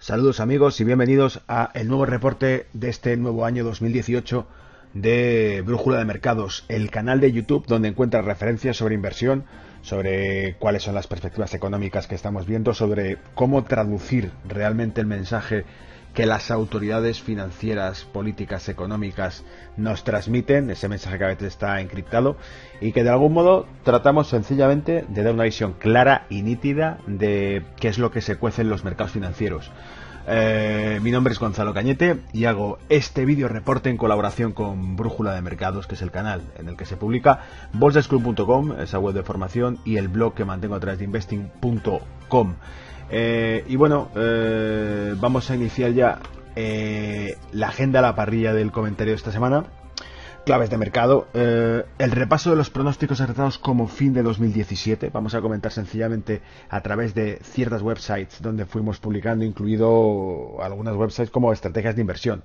Saludos amigos y bienvenidos a el nuevo reporte de este nuevo año 2018 de Brújula de Mercados, el canal de YouTube donde encuentras referencias sobre inversión, sobre cuáles son las perspectivas económicas que estamos viendo, sobre cómo traducir realmente el mensaje que las autoridades financieras, políticas, económicas nos transmiten, ese mensaje que a veces está encriptado, y que de algún modo tratamos sencillamente de dar una visión clara y nítida de qué es lo que se cuece en los mercados financieros. Mi nombre es Gonzalo Cañete y hago este vídeo reporte en colaboración con Brújula de Mercados, que es el canal en el que se publica, bolsasclub.com, esa web de formación, y el blog que mantengo a través de investing.com. Vamos a iniciar ya la agenda, la parrilla del comentario de esta semana. Claves de mercado, el repaso de los pronósticos acertados como fin de 2017. Vamos a comentar sencillamente a través de ciertas websites donde fuimos publicando, incluido algunas websites como Estrategias de Inversión,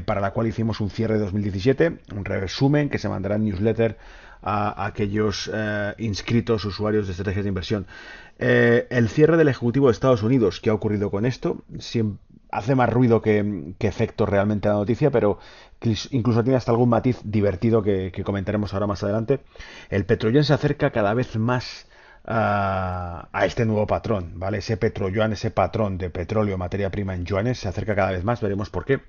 para la cual hicimos un cierre de 2017, un resumen que se mandará en newsletter a aquellos inscritos usuarios de Estrategias de Inversión. El cierre del Ejecutivo de Estados Unidos, ¿qué ha ocurrido con esto? Hace más ruido que efecto realmente la noticia, pero incluso tiene hasta algún matiz divertido que comentaremos ahora más adelante. El petrolín se acerca cada vez más a este nuevo patrón, ¿vale? Ese petroyuan, ese patrón de petróleo, materia prima en yuanes, se acerca cada vez más, veremos por qué.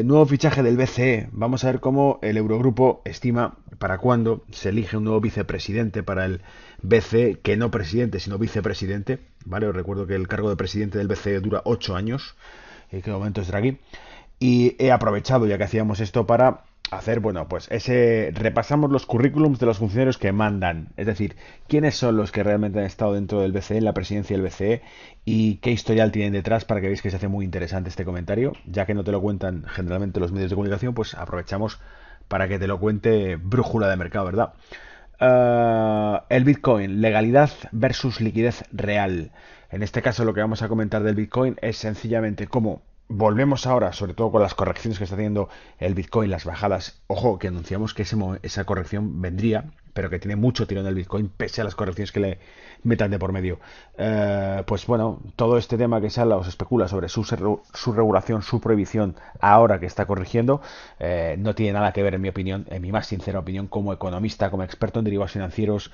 Nuevo fichaje del BCE. Vamos a ver cómo el Eurogrupo estima para cuándo se elige un nuevo vicepresidente para el BCE, que no presidente, sino vicepresidente. ¿Vale? Os recuerdo que el cargo de presidente del BCE dura 8 años, que de momento es Draghi. Y he aprovechado, ya que hacíamos esto, para hacer, repasamos los currículums de los funcionarios que mandan, es decir, quiénes son los que realmente han estado dentro del BCE, en la presidencia del BCE, y qué historial tienen detrás, para que veáis que se hace muy interesante este comentario. Ya que no te lo cuentan generalmente los medios de comunicación, pues aprovechamos para que te lo cuente Brújula de Mercado, ¿verdad? El Bitcoin, legalidad versus liquidez real. En este caso lo que vamos a comentar del Bitcoin es sencillamente cómo volvemos ahora, sobre todo con las correcciones que está haciendo el Bitcoin, las bajadas. Ojo, que anunciamos que esa corrección vendría, pero que tiene mucho tirón el Bitcoin, pese a las correcciones que le metan de por medio. Todo este tema que se habla o se especula sobre su regulación, su prohibición, ahora que está corrigiendo, no tiene nada que ver, en mi opinión, en mi más sincera opinión, como economista, como experto en derivados financieros,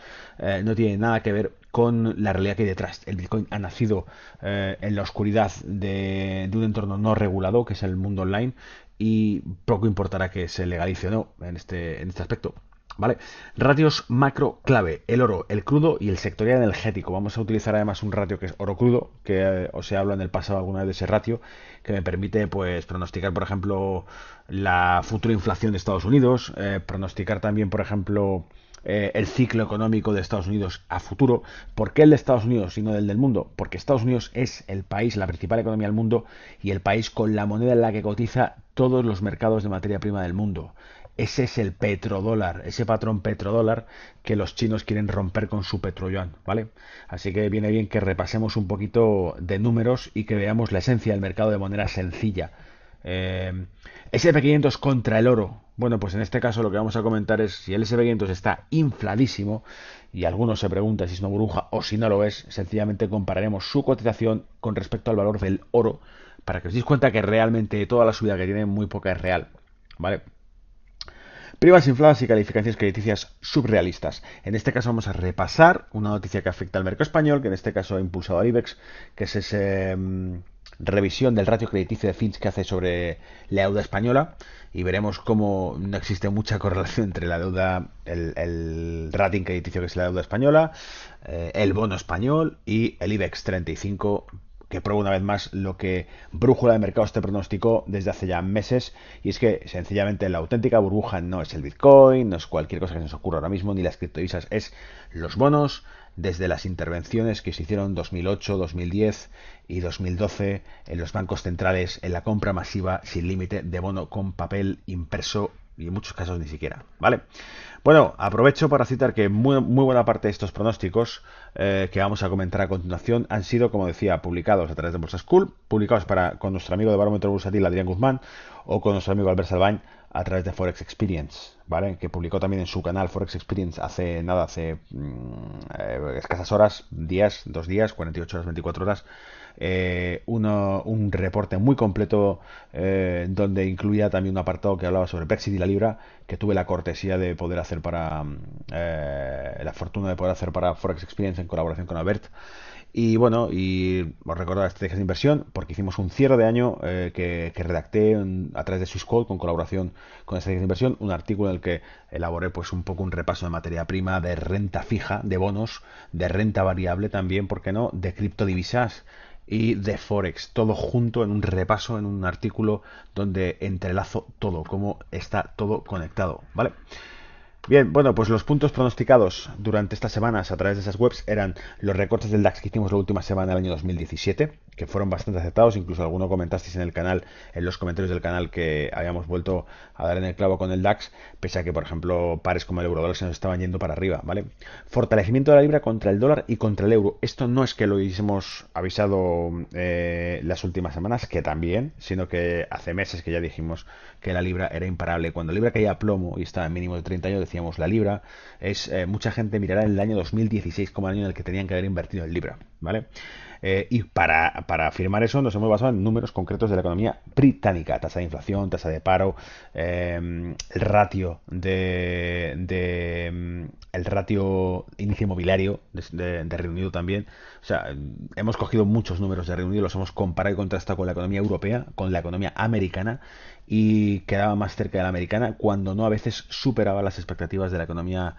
no tiene nada que ver con la realidad que hay detrás. El Bitcoin ha nacido en la oscuridad de un entorno no regulado, que es el mundo online, y poco importará que se legalice o no en este aspecto. ¿Vale? Ratios macro clave: el oro, el crudo y el sectorial energético. Vamos a utilizar además un ratio que es oro crudo, que os he hablado en el pasado alguna vez de ese ratio, que me permite pues pronosticar, por ejemplo, la futura inflación de Estados Unidos, pronosticar también, por ejemplo, el ciclo económico de Estados Unidos a futuro. ¿Por qué el de Estados Unidos y no el del mundo? Porque Estados Unidos es el país, la principal economía del mundo, y el país con la moneda en la que cotiza todos los mercados de materia prima del mundo. Ese es el petrodólar, ese patrón petrodólar que los chinos quieren romper con su petroyuan, ¿vale? Así que viene bien que repasemos un poquito de números y que veamos la esencia del mercado de manera sencilla. SP500 contra el oro. Bueno, pues en este caso lo que vamos a comentar es si el SP500 está infladísimo, y algunos se preguntan si es una burbuja o si no lo es. Sencillamente compararemos su cotización con respecto al valor del oro, para que os deis cuenta que realmente toda la subida que tiene muy poca es real, ¿vale? Primas infladas y calificaciones crediticias subrealistas. En este caso vamos a repasar una noticia que afecta al mercado español, que en este caso ha impulsado al IBEX, que es esa revisión del ratio crediticio de Fitch que hace sobre la deuda española, y veremos cómo no existe mucha correlación entre la deuda, el rating crediticio que es la deuda española, el bono español y el IBEX 35, que prueba una vez más lo que Brújula de Mercados te pronosticó desde hace ya meses, y es que sencillamente la auténtica burbuja no es el Bitcoin, no es cualquier cosa que se nos ocurra ahora mismo, ni las criptodivisas, es los bonos, desde las intervenciones que se hicieron en 2008, 2010 y 2012 en los bancos centrales, en la compra masiva sin límite de bono con papel impreso, y en muchos casos ni siquiera, ¿vale? Bueno, aprovecho para citar que muy buena parte de estos pronósticos que vamos a comentar a continuación han sido, como decía, publicados a través de Bolsa School, publicados con nuestro amigo de Barómetro Bursátil, Adrián Guzmán, o con nuestro amigo Albert Salvañ a través de Forex Experience, ¿vale? Que publicó también en su canal Forex Experience hace escasas horas, días, 2 días, 48 horas, 24 horas, un reporte muy completo donde incluía también un apartado que hablaba sobre Brexit y la libra, que tuve la cortesía de poder hacer la fortuna de poder hacer para Forex Experience en colaboración con Albert. Y bueno, y os recuerdo las estrategias de inversión, porque hicimos un cierre de año que redacté a través de Swissquote, con colaboración con estrategias de inversión, un artículo en el que elaboré pues un poco un repaso de materia prima, de renta fija, de bonos, de renta variable también, ¿por qué no?, de criptodivisas y de Forex, todo junto en un repaso, en un artículo donde entrelazo todo, cómo está todo conectado, ¿vale? Bien, bueno, pues los puntos pronosticados durante estas semanas a través de esas webs eran los recortes del DAX que hicimos la última semana del año 2017, que fueron bastante acertados, incluso alguno comentasteis en el canal, en los comentarios del canal, que habíamos vuelto a dar en el clavo con el DAX, pese a que, por ejemplo, pares como el eurodólar se nos estaban yendo para arriba, ¿vale? Fortalecimiento de la libra contra el dólar y contra el euro. Esto no es que lo hubiésemos avisado las últimas semanas, que también, sino que hace meses que ya dijimos que la libra era imparable. Cuando la libra caía a plomo y estaba en mínimo de 30 años, decíamos la libra es, mucha gente mirará el año 2016 como el año en el que tenían que haber invertido en libra, ¿vale? Y para afirmar eso nos hemos basado en números concretos de la economía británica: tasa de inflación, tasa de paro, el ratio el ratio índice inmobiliario de Reino Unido también. O sea, hemos cogido muchos números de Reino Unido, los hemos comparado y contrastado con la economía europea, con la economía americana, y quedaba más cerca de la americana, cuando no a veces superaba las expectativas de la economía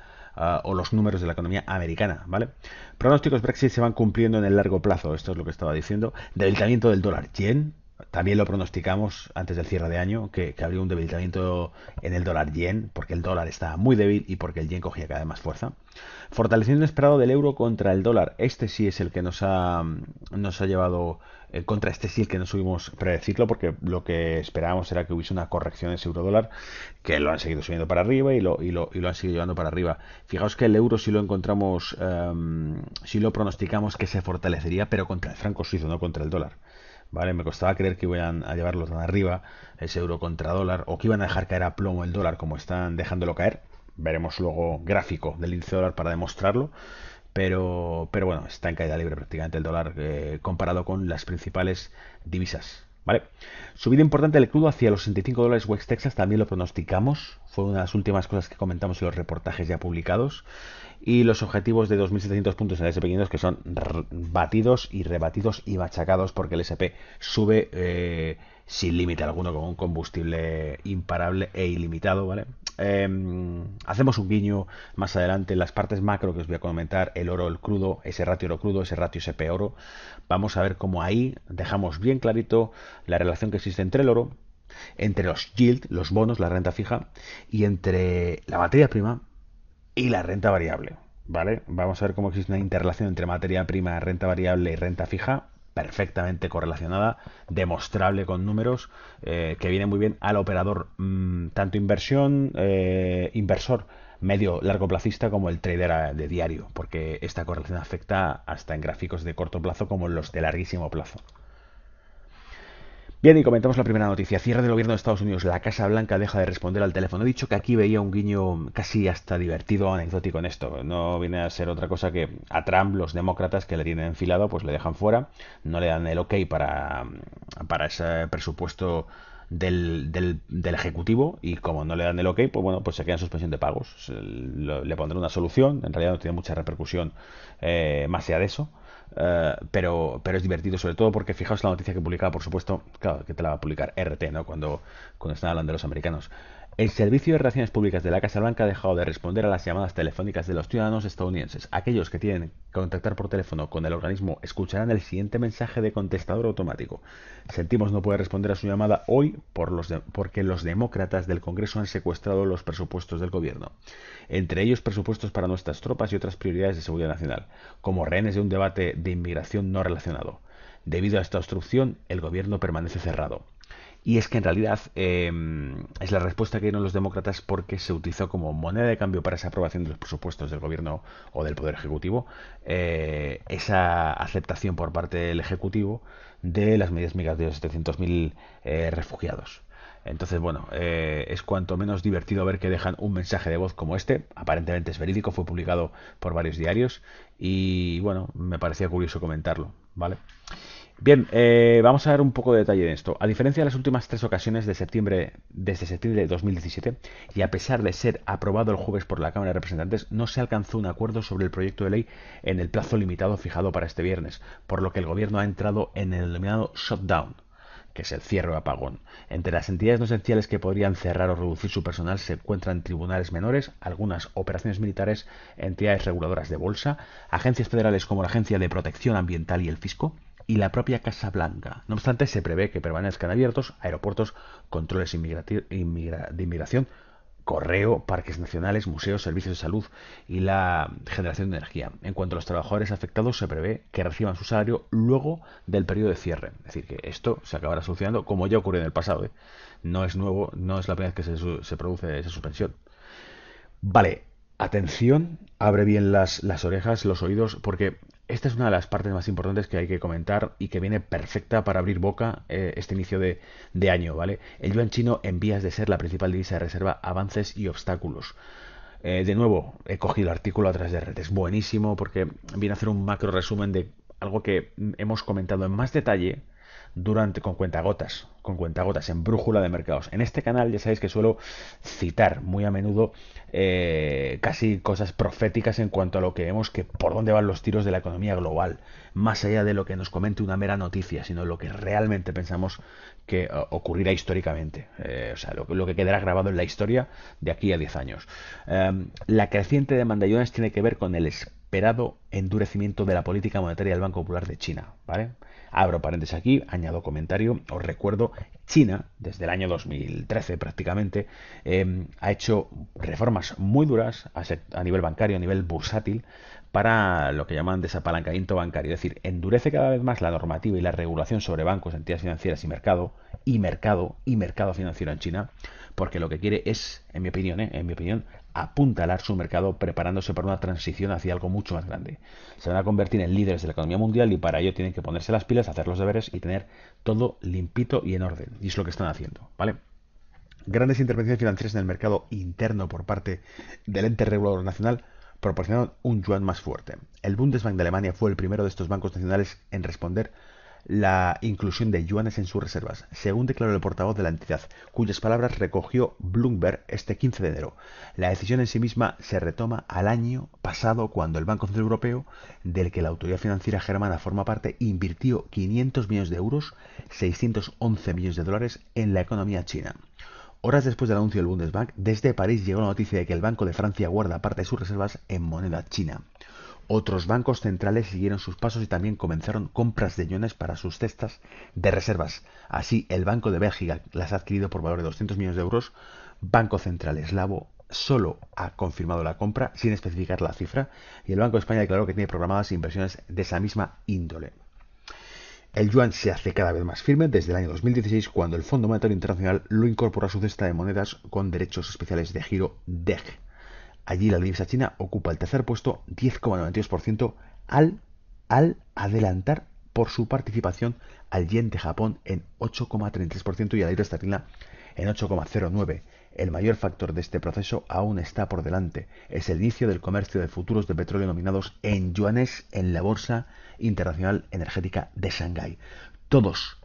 o los números de la economía americana, ¿vale? Pronósticos Brexit se van cumpliendo en el largo plazo, esto es lo que estaba diciendo. Debilitamiento del dólar yen, también lo pronosticamos antes del cierre de año, que habría un debilitamiento en el dólar yen, porque el dólar está muy débil y porque el yen cogía cada vez más fuerza. Fortalecimiento esperado del euro contra el dólar. Este sí es el que nos ha llevado contra este sí el que no subimos predecirlo, porque lo que esperábamos era que hubiese una corrección en ese euro dólar, que lo han seguido subiendo para arriba y lo han seguido llevando para arriba. Fijaos que el euro sí lo encontramos, sí lo pronosticamos que se fortalecería, pero contra el franco suizo, no contra el dólar. ¿Vale? Me costaba creer que iban a llevarlo tan arriba, ese euro contra dólar, o que iban a dejar caer a plomo el dólar como están dejándolo caer. Veremos luego gráfico del índice dólar para demostrarlo. Pero bueno, está en caída libre prácticamente el dólar comparado con las principales divisas. ¿Vale? Subida importante del crudo hacia los $65 West Texas, también lo pronosticamos. Fue una de las últimas cosas que comentamos en los reportajes ya publicados. Y los objetivos de 2.700 puntos en el S&P 500, que son batidos y rebatidos y machacados, porque el S&P sube sin límite alguno, con un combustible imparable e ilimitado, ¿vale? Hacemos un guiño más adelante en las partes macro que os voy a comentar: el oro, el crudo, ese ratio oro crudo, ese ratio SP oro. Vamos a ver cómo ahí dejamos bien clarito la relación que existe entre el oro, entre los yield, los bonos, la renta fija, y entre la materia prima y la renta variable, ¿vale? Vamos a ver cómo existe una interrelación entre materia prima, renta variable y renta fija, perfectamente correlacionada, demostrable con números, que viene muy bien al operador, tanto inversor medio largo placista, como el trader de diario, porque esta correlación afecta hasta en gráficos de corto plazo como en los de larguísimo plazo. Bien, y comentamos la primera noticia: cierre del gobierno de Estados Unidos. La Casa Blanca deja de responder al teléfono. He dicho que aquí veía un guiño casi hasta divertido, anecdótico en esto. No viene a ser otra cosa que a Trump los demócratas, que le tienen enfilado, pues le dejan fuera. No le dan el ok para ese presupuesto del Ejecutivo, y como no le dan el ok, pues bueno, pues se queda en suspensión de pagos. Le pondré una solución. En realidad no tiene mucha repercusión más allá de eso. Pero es divertido, sobre todo porque fijaos la noticia que publicaba, por supuesto, claro, que te la va a publicar RT, ¿no? Cuando están hablando de los americanos. El Servicio de Relaciones Públicas de la Casa Blanca ha dejado de responder a las llamadas telefónicas de los ciudadanos estadounidenses. Aquellos que tienen que contactar por teléfono con el organismo escucharán el siguiente mensaje de contestador automático: sentimos no poder responder a su llamada hoy porque los demócratas del Congreso han secuestrado los presupuestos del gobierno, entre ellos presupuestos para nuestras tropas y otras prioridades de seguridad nacional, como rehenes de un debate de inmigración no relacionado. Debido a esta obstrucción, el gobierno permanece cerrado. Y es que en realidad es la respuesta que dieron los demócratas, porque se utilizó como moneda de cambio para esa aprobación de los presupuestos del gobierno o del Poder Ejecutivo, esa aceptación por parte del Ejecutivo de las medidas migratorias de 700.000 refugiados. Entonces, bueno, es cuanto menos divertido ver que dejan un mensaje de voz como este. Aparentemente es verídico, fue publicado por varios diarios y, bueno, me parecía curioso comentarlo, ¿vale? Bien, vamos a dar un poco de detalle en esto. A diferencia de las últimas tres ocasiones desde septiembre de 2017, y a pesar de ser aprobado el jueves por la Cámara de Representantes, no se alcanzó un acuerdo sobre el proyecto de ley en el plazo limitado fijado para este viernes, por lo que el Gobierno ha entrado en el denominado shutdown, que es el cierre o apagón. Entre las entidades no esenciales que podrían cerrar o reducir su personal se encuentran tribunales menores, algunas operaciones militares, entidades reguladoras de bolsa, agencias federales como la Agencia de Protección Ambiental y el Fisco, y la propia Casa Blanca. No obstante, se prevé que permanezcan abiertos aeropuertos, controles de inmigración, correo, parques nacionales, museos, servicios de salud y la generación de energía. En cuanto a los trabajadores afectados, se prevé que reciban su salario luego del periodo de cierre. Es decir, que esto se acabará solucionando como ya ocurrió en el pasado. No es nuevo, no es la primera vez que se produce esa suspensión. Vale, atención, abre bien las orejas, los oídos, porque esta es una de las partes más importantes que hay que comentar y que viene perfecta para abrir boca este inicio de año, ¿vale? El yuan chino en vías de ser la principal divisa de reserva, avances y obstáculos. De nuevo, he cogido el artículo a través de red, es buenísimo porque viene a hacer un macro resumen de algo que hemos comentado en más detalle durante con cuentagotas en Brújula de Mercados. En este canal ya sabéis que suelo citar muy a menudo casi cosas proféticas en cuanto a lo que vemos que por dónde van los tiros de la economía global, más allá de lo que nos comente una mera noticia, sino lo que realmente pensamos que ocurrirá históricamente, o sea, lo que quedará grabado en la historia de aquí a 10 años. La creciente demanda de yuanes tiene que ver con el esperado endurecimiento de la política monetaria del Banco Popular de China, ¿vale? Abro paréntesis aquí, añado comentario, os recuerdo, China, desde el año 2013 prácticamente, ha hecho reformas muy duras a nivel bancario, a nivel bursátil, para lo que llaman desapalancamiento bancario, es decir, endurece cada vez más la normativa y la regulación sobre bancos, entidades financieras y mercado financiero en China, porque lo que quiere es, en mi opinión, apuntalar su mercado preparándose para una transición hacia algo mucho más grande. Se van a convertir en líderes de la economía mundial y para ello tienen que ponerse las pilas, hacer los deberes y tener todo limpito y en orden. Y es lo que están haciendo, ¿vale? Grandes intervenciones financieras en el mercado interno por parte del ente regulador nacional proporcionaron un yuan más fuerte. El Bundesbank de Alemania fue el primero de estos bancos nacionales en responder la inclusión de yuanes en sus reservas, según declaró el portavoz de la entidad, cuyas palabras recogió Bloomberg este 15 de enero. La decisión en sí misma se retoma al año pasado cuando el Banco Central Europeo, del que la autoridad financiera germana forma parte, invirtió 500 millones de euros, 611 millones de dólares en la economía china. Horas después del anuncio del Bundesbank, desde París llegó la noticia de que el Banco de Francia guarda parte de sus reservas en moneda china. Otros bancos centrales siguieron sus pasos y también comenzaron compras de yuanes para sus cestas de reservas. Así, el Banco de Bélgica las ha adquirido por valor de 200 millones de euros. Banco Central Eslavo solo ha confirmado la compra sin especificar la cifra y el Banco de España declaró que tiene programadas inversiones de esa misma índole. El yuan se hace cada vez más firme desde el año 2016 cuando el Fondo Monetario Internacional lo incorporó a su cesta de monedas con derechos especiales de giro DEG. Allí la divisa china ocupa el tercer puesto, 10,92%, al adelantar por su participación al yen de Japón en 8,33% y a la libra esterlina en 8,09%. El mayor factor de este proceso aún está por delante. Es el inicio del comercio de futuros de petróleo nominados en yuanes en la Bolsa Internacional Energética de Shanghái. Todos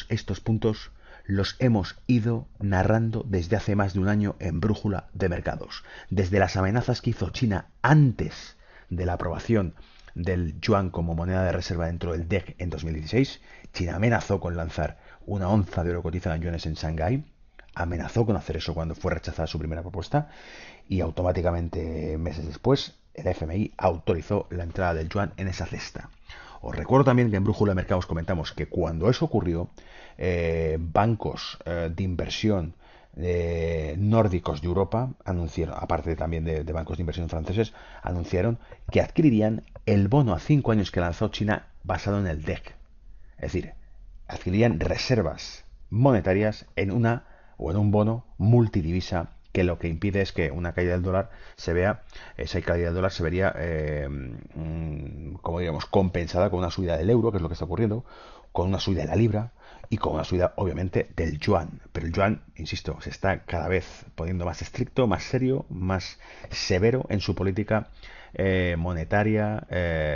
estos puntos los hemos ido narrando desde hace más de un año en Brújula de Mercados. Desde las amenazas que hizo China antes de la aprobación del yuan como moneda de reserva dentro del DEC en 2016, China amenazó con lanzar una onza de oro cotizada en yuanes en Shanghái, amenazó con hacer eso cuando fue rechazada su primera propuesta y automáticamente meses después el FMI autorizó la entrada del yuan en esa cesta. Os recuerdo también que en Brújula de Mercados comentamos que cuando eso ocurrió, bancos de inversión nórdicos de Europa anunciaron, aparte también de bancos de inversión franceses, anunciaron que adquirirían el bono a 5 años que lanzó China basado en el DEC. Es decir, adquirirían reservas monetarias en una o en un bono multidivisa que lo que impide es que una caída del dólar se vea, esa caída del dólar se vería, como digamos, compensada con una subida del euro, que es lo que está ocurriendo, con una subida de la libra y con una subida, obviamente, del yuan. Pero el yuan, insisto, se está cada vez poniendo más estricto, más serio, más severo en su política monetaria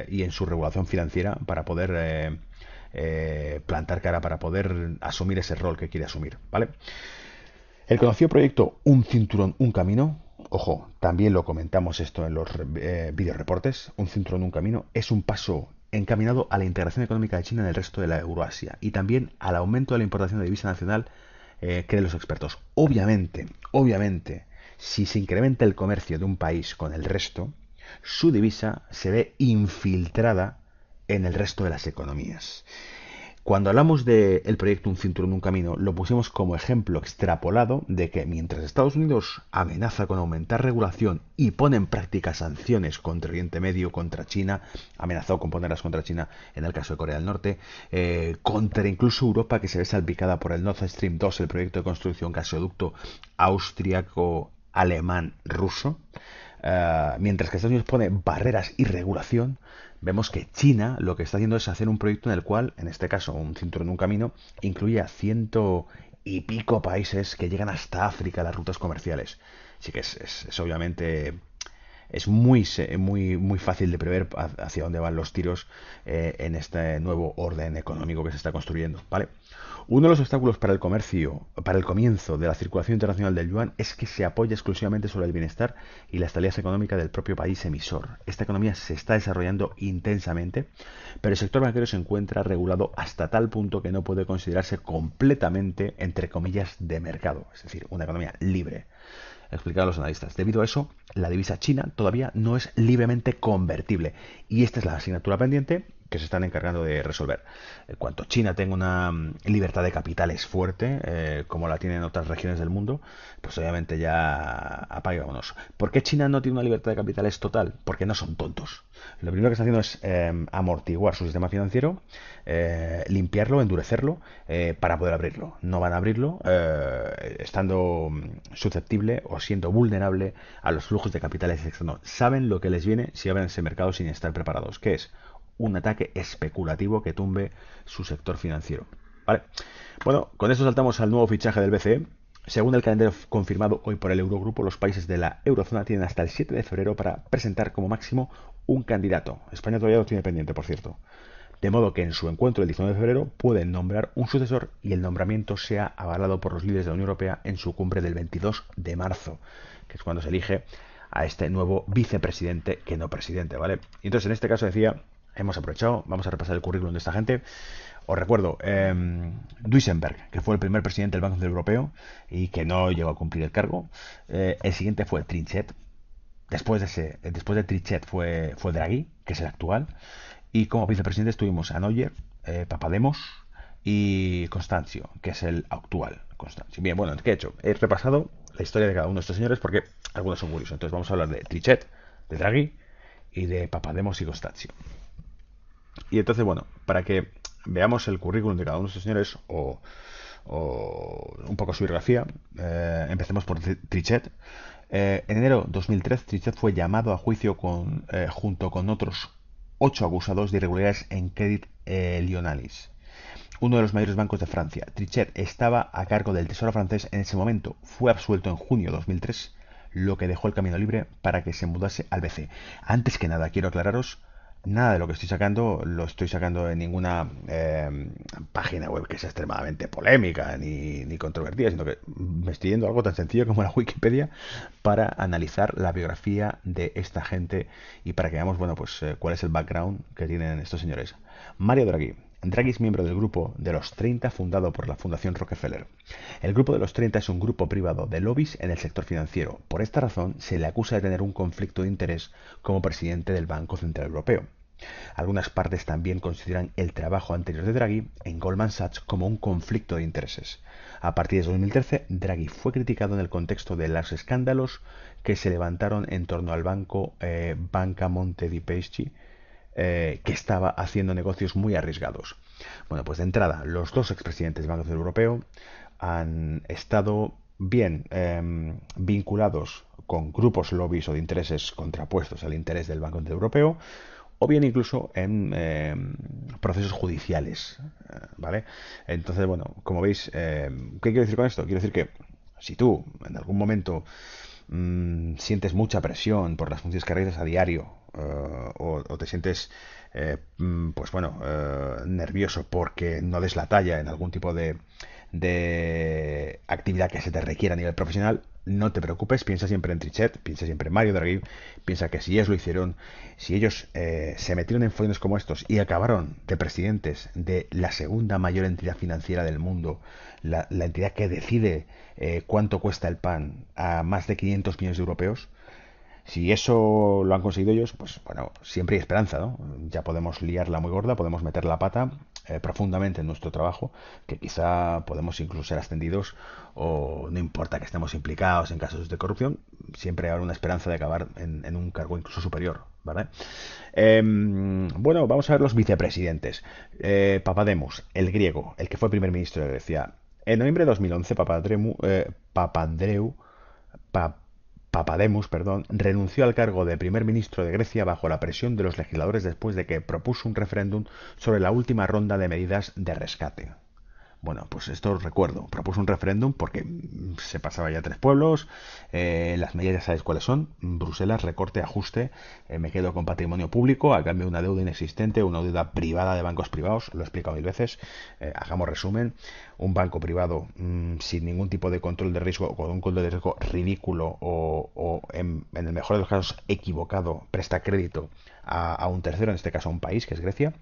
y en su regulación financiera para poder plantar cara para poder asumir ese rol que quiere asumir, ¿vale? El conocido proyecto Un Cinturón, Un Camino, ojo, también lo comentamos esto en los videoreportes, Un Cinturón, Un Camino, es un paso encaminado a la integración económica de China en el resto de la Euroasia y también al aumento de la importación de divisa nacional, creen los expertos. Obviamente, si se incrementa el comercio de un país con el resto, su divisa se ve infiltrada en el resto de las economías. Cuando hablamos del proyecto Un Cinturón, Un Camino, lo pusimos como ejemplo extrapolado de que mientras Estados Unidos amenaza con aumentar regulación y pone en práctica sanciones contra Oriente Medio, contra China, amenazó con ponerlas contra China en el caso de Corea del Norte, contra incluso Europa, que se ve salpicada por el Nord Stream 2, el proyecto de construcción gasoducto austriaco-alemán-ruso, mientras que Estados Unidos pone barreras y regulación, vemos que China lo que está haciendo es hacer un proyecto en el cual, en este caso, Un Cinturón, Un Camino, incluye a 100 y pico países que llegan hasta África, las rutas comerciales. Así que es obviamente es muy fácil de prever hacia dónde van los tiros en este nuevo orden económico que se está construyendo, ¿vale? Uno de los obstáculos para el comercio, para el comienzo de la circulación internacional del yuan, es que se apoya exclusivamente sobre el bienestar y la estabilidad económica del propio país emisor. Esta economía se está desarrollando intensamente, pero el sector bancario se encuentra regulado hasta tal punto que no puede considerarse completamente, entre comillas, de mercado, es decir, una economía libre. Explicar a los analistas. Debido a eso, la divisa china todavía no es libremente convertible. Y esta es la asignatura pendiente que se están encargando de resolver. En cuanto China tenga una libertad de capitales fuerte, como la tienen otras regiones del mundo, pues obviamente ya apague vámonos. ¿Por qué China no tiene una libertad de capitales total? Porque no son tontos. Lo primero que está haciendo es amortiguar su sistema financiero, limpiarlo, endurecerlo, para poder abrirlo. No van a abrirlo estando susceptible o siendo vulnerable a los flujos de capitales externos. Saben lo que les viene si abren ese mercado sin estar preparados. ¿Qué es? Un ataque especulativo que tumbe su sector financiero. ¿Vale? Bueno, con esto saltamos al nuevo fichaje del BCE. Según el calendario confirmado hoy por el Eurogrupo, los países de la eurozona tienen hasta el 7 de febrero para presentar como máximo un candidato. España todavía lo tiene pendiente, por cierto. De modo que en su encuentro el 19 de febrero pueden nombrar un sucesor y el nombramiento sea avalado por los líderes de la Unión Europea en su cumbre del 22 de marzo, que es cuando se elige a este nuevo vicepresidente que no presidente, ¿vale? Y entonces en este caso decía, hemos aprovechado, vamos a repasar el currículum de esta gente. Os recuerdo, Duisenberg, que fue el primer presidente del Banco Central Europeo y que no llegó a cumplir el cargo. El siguiente fue Trichet. Después de Trichet fue Draghi, que es el actual. Y como vicepresidentes tuvimos a Neuer, Papademos y Constancio, que es el actual Constancio. Bien, bueno, ¿qué he hecho? He repasado la historia de cada uno de estos señores porque algunos son curiosos. Entonces vamos a hablar de Trichet, de Draghi y de Papademos y Constancio. Y entonces, bueno, para que veamos el currículum de cada uno de estos señores o un poco su biografía, empecemos por Trichet. En enero de 2003, Trichet fue llamado a juicio junto con otros 8 acusados de irregularidades en Crédit Lyonnais, uno de los mayores bancos de Francia. Trichet estaba a cargo del Tesoro francés en ese momento. Fue absuelto en junio de 2003, lo que dejó el camino libre para que se mudase al BCE. Antes que nada, quiero aclararos, nada de lo que estoy sacando lo estoy sacando de ninguna página web que sea extremadamente polémica ni controvertida, sino que me estoy yendo a algo tan sencillo como la Wikipedia para analizar la biografía de esta gente y para que veamos, bueno, pues cuál es el background que tienen estos señores. Mario Draghi. Draghi es miembro del grupo de los 30 fundado por la Fundación Rockefeller. El grupo de los 30 es un grupo privado de lobbies en el sector financiero. Por esta razón, se le acusa de tener un conflicto de interés como presidente del Banco Central Europeo. Algunas partes también consideran el trabajo anterior de Draghi en Goldman Sachs como un conflicto de intereses. A partir de 2013, Draghi fue criticado en el contexto de los escándalos que se levantaron en torno al banco Banca Monte dei Paschi, que estaba haciendo negocios muy arriesgados. Bueno, pues de entrada, los dos expresidentes del Banco Central Europeo han estado bien vinculados con grupos lobbies o de intereses contrapuestos al interés del Banco Central Europeo, o bien incluso en procesos judiciales, ¿vale? Entonces, bueno, como veis, ¿qué quiero decir con esto? Quiero decir que si tú en algún momento sientes mucha presión por las funciones que realizas a diario, o te sientes pues bueno, nervioso porque no des la talla en algún tipo de actividad que se te requiera a nivel profesional, no te preocupes, piensa siempre en Trichet, piensa siempre en Mario Draghi, piensa que si ellos lo hicieron, si ellos se metieron en follones como estos y acabaron de presidentes de la segunda mayor entidad financiera del mundo, la entidad que decide cuánto cuesta el pan a más de 500 millones de europeos, si eso lo han conseguido ellos, pues bueno, siempre hay esperanza, ¿no? Ya podemos liarla muy gorda, podemos meter la pata profundamente en nuestro trabajo, que quizá podemos incluso ser ascendidos o no importa que estemos implicados en casos de corrupción, siempre habrá una esperanza de acabar en un cargo incluso superior, ¿vale? Bueno, vamos a ver los vicepresidentes. Papademos, el griego, el que fue primer ministro de Grecia. En noviembre de 2011, Papandreou Pa- Papademos, perdón, renunció al cargo de primer ministro de Grecia bajo la presión de los legisladores después de que propuso un referéndum sobre la última ronda de medidas de rescate. Bueno, pues esto recuerdo. Propuso un referéndum porque se pasaba ya 3 pueblos. Las medidas ya sabéis cuáles son. Bruselas, recorte, ajuste. Me quedo con patrimonio público a cambio de una deuda inexistente, una deuda privada de bancos privados. Lo he explicado 1000 veces. Hagamos resumen. Un banco privado sin ningún tipo de control de riesgo o con un control de riesgo ridículo o en el mejor de los casos equivocado presta crédito a un tercero, en este caso a un país que es Grecia.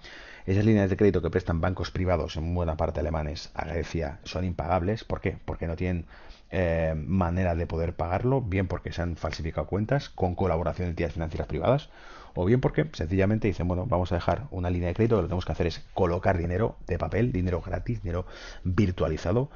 Esas líneas de crédito que prestan bancos privados, en buena parte alemanes, a Grecia son impagables. ¿Por qué? Porque no tienen manera de poder pagarlo, bien porque se han falsificado cuentas con colaboración de entidades financieras privadas, o bien porque sencillamente dicen, bueno, vamos a dejar una línea de crédito, lo que tenemos que hacer es colocar dinero de papel, dinero gratis, dinero virtualizado,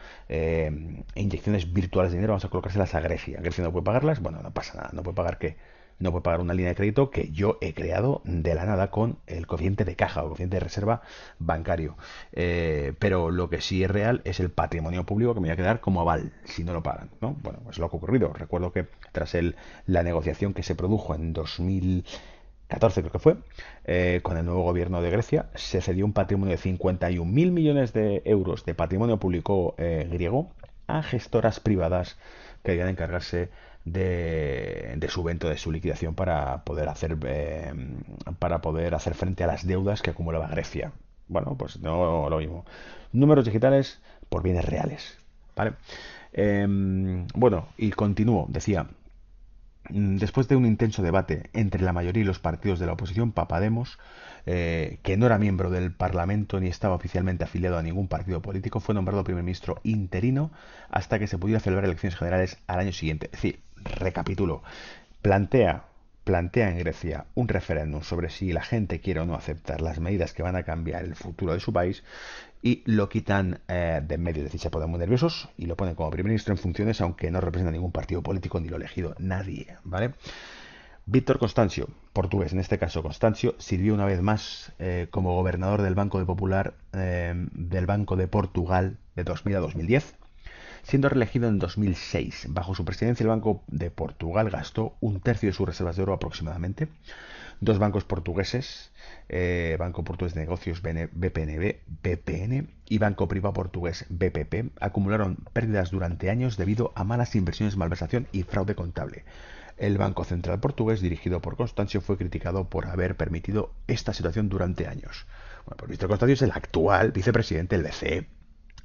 inyecciones virtuales de dinero, vamos a colocárselas a Grecia. Grecia no puede pagarlas, bueno, no pasa nada, no puede pagar qué. No puede pagar una línea de crédito que yo he creado de la nada con el coeficiente de caja o coeficiente de reserva bancario. Pero lo que sí es real es el patrimonio público que me voy a quedar como aval si no lo pagan, ¿no? Bueno, pues lo que ha ocurrido. Recuerdo que tras la negociación que se produjo en 2014 creo que fue, con el nuevo gobierno de Grecia, se cedió un patrimonio de 51.000 millones de euros de patrimonio público griego a gestoras privadas que debían encargarse de su venta, de su liquidación para poder hacer frente a las deudas que acumulaba Grecia. Bueno, pues no lo mismo. Números digitales por bienes reales. ¿Vale? Bueno, y continúo. Decía, después de un intenso debate entre la mayoría y los partidos de la oposición, Papademos, que no era miembro del Parlamento ni estaba oficialmente afiliado a ningún partido político, fue nombrado primer ministro interino hasta que se pudiera celebrar elecciones generales al año siguiente. Es decir, recapitulo, plantea, plantea en Grecia un referéndum sobre si la gente quiere o no aceptar las medidas que van a cambiar el futuro de su país y lo quitan de en medio. Es decir, se ponen muy nerviosos y lo ponen como primer ministro en funciones, aunque no representa ningún partido político ni lo ha elegido nadie, ¿vale? Víctor Constancio, portugués en este caso. Constancio sirvió una vez más como gobernador del del Banco de Portugal de 2000 a 2010, siendo reelegido en 2006. Bajo su presidencia, el Banco de Portugal gastó un tercio de sus reservas de oro aproximadamente. Dos bancos portugueses, Banco Portugués de Negocios BPN y Banco Privado Portugués BPP, acumularon pérdidas durante años debido a malas inversiones, malversación y fraude contable. El Banco Central Portugués, dirigido por Constancio, fue criticado por haber permitido esta situación durante años. Bueno, pues Víctor Constancio es el actual vicepresidente del BCE.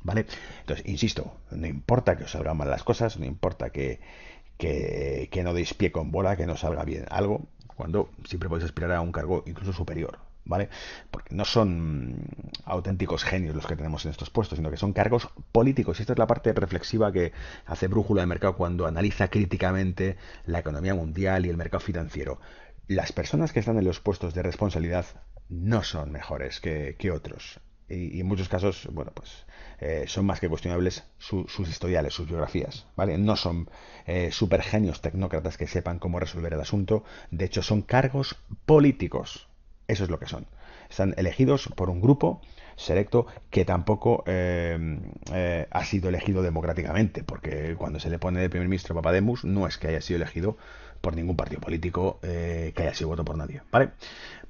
¿Vale? Entonces, insisto, no importa que os salgan mal las cosas, no importa que no deis pie con bola, que no salga bien algo, cuando siempre podéis aspirar a un cargo incluso superior, ¿vale? Porque no son auténticos genios los que tenemos en estos puestos, sino que son cargos políticos. Y esta es la parte reflexiva que hace Brújula de Mercado cuando analiza críticamente la economía mundial y el mercado financiero. Las personas que están en los puestos de responsabilidad no son mejores que otros. Y en muchos casos, bueno, pues son más que cuestionables sus historiales, sus biografías, ¿vale? No son super genios tecnócratas que sepan cómo resolver el asunto. De hecho, son cargos políticos. Eso es lo que son. Están elegidos por un grupo selecto que tampoco ha sido elegido democráticamente, porque cuando se le pone de primer ministro Papademos no es que haya sido elegido por ningún partido político que haya sido voto por nadie, ¿vale?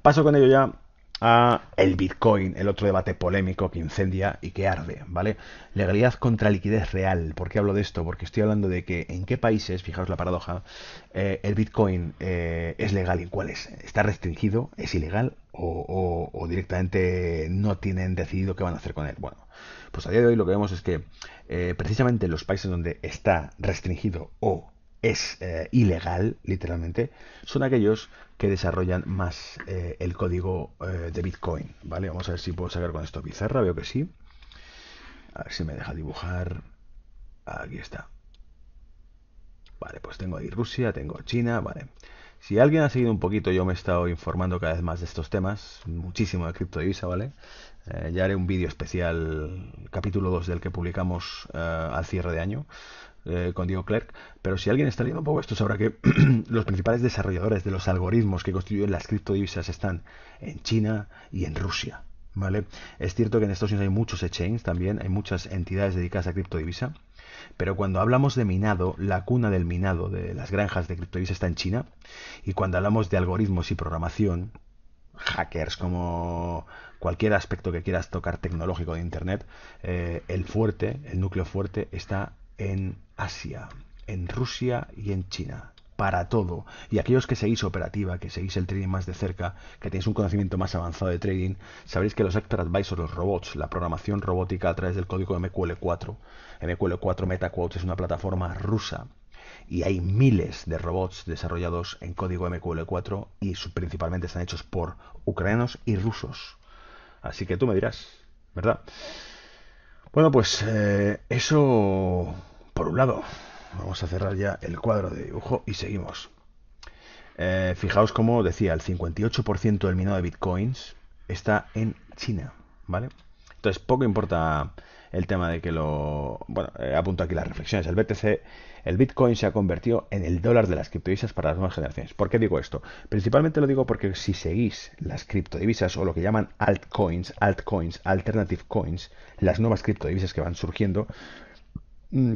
Paso con ello ya a el Bitcoin, el otro debate polémico que incendia y que arde, ¿vale? Legalidad contra liquidez real. ¿Por qué hablo de esto? Porque estoy hablando de que en qué países, fijaos la paradoja, el Bitcoin es legal y en cuáles. ¿Está restringido? ¿Es ilegal? O directamente no tienen decidido qué van a hacer con él? Bueno, pues a día de hoy lo que vemos es que precisamente en los países donde está restringido o es ilegal, literalmente, son aquellos que desarrollan más el código de Bitcoin, ¿vale? Vamos a ver si puedo sacar con esto pizarra, veo que sí. A ver si me deja dibujar. Aquí está. Vale, pues tengo ahí Rusia, tengo China, vale. Si alguien ha seguido un poquito, yo me he estado informando cada vez más de estos temas, muchísimo de criptodivisa, ¿vale? Ya haré un vídeo especial, capítulo 2 del que publicamos al cierre de año, con Diego Clerc. Pero si alguien está leyendo un poco esto, sabrá que los principales desarrolladores de los algoritmos que constituyen las criptodivisas están en China y en Rusia, ¿vale? Es cierto que en Estados Unidos hay muchos exchanges también, hay muchas entidades dedicadas a criptodivisa, pero cuando hablamos de minado, la cuna del minado, de las granjas de criptodivisas está en China, y cuando hablamos de algoritmos y programación, hackers, como cualquier aspecto que quieras tocar tecnológico de Internet, el núcleo fuerte está en Asia, en Rusia y en China. Para todo. Y aquellos que seguís operativa, que seguís el trading más de cerca, que tenéis un conocimiento más avanzado de trading, sabréis que los Actor Advisors, los robots, la programación robótica a través del código MQL4, MQL4 MetaQuotes es una plataforma rusa y hay miles de robots desarrollados en código MQL4 y principalmente están hechos por ucranianos y rusos. Así que tú me dirás, ¿verdad? Bueno, pues eso por un lado. Vamos a cerrar ya el cuadro de dibujo y seguimos. Fijaos como decía, el 58% del minado de bitcoins está en China, ¿vale? Entonces, poco importa el tema de que lo... Bueno, apunto aquí las reflexiones. El Bitcoin se ha convertido en el dólar de las criptodivisas para las nuevas generaciones. ¿Por qué digo esto? Principalmente lo digo porque si seguís las criptodivisas o lo que llaman altcoins, alternative coins, las nuevas criptodivisas que van surgiendo,